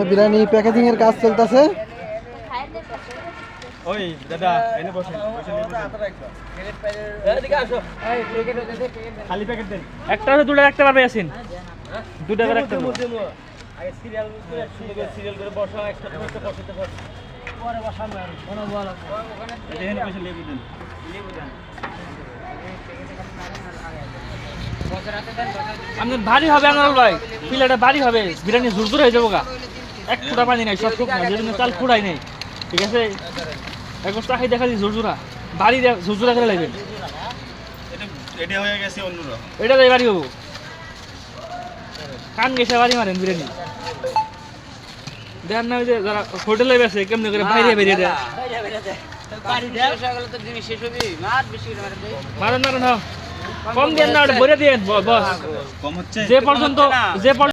Biryani packaging এর কাজ চলতেছে। ওই দাদা এনে বসেন এদিকে আসো খালি প্যাকেট দেন একটা আছে দুটো রাখতে পারবে ইয়াসিন দুটো করে রাখতে পারবে আগে সিরিয়াল করে সুন্দর করে সিরিয়াল করে বসাও একসাথে করতে বসাতে পারবে পরে বসানো আর কোন বল ওখানে দেখেন পয়সা লেবু দেন আমাদের ভারী হবে আনারুল ভাই পিলাটা ভারী হবে বিরিয়ানি ঝুরঝুর হয়ে যাবো গা এক ফুটা পানি নাই সব শুকনো যেজন্য চাল ফুটাই নেই ঠিক আছে এক বস্তা খাই দেখা দিই ঝুরঝুরা ভারী ঝুরঝুরা করে লাগবেন এটা হয়ে গেছে অন্যরা এটা তাই বাড়ি হবো কান গেছে বাড়ি মারেন বিরিয়ানি দেখার না যে যারা হোটেলে বেসে কেমনি করে বাইরে বেরিয়ে দেয় মারেন মারেন কম দেন না ওটা ভরে দেন বস যে পর্যন্ত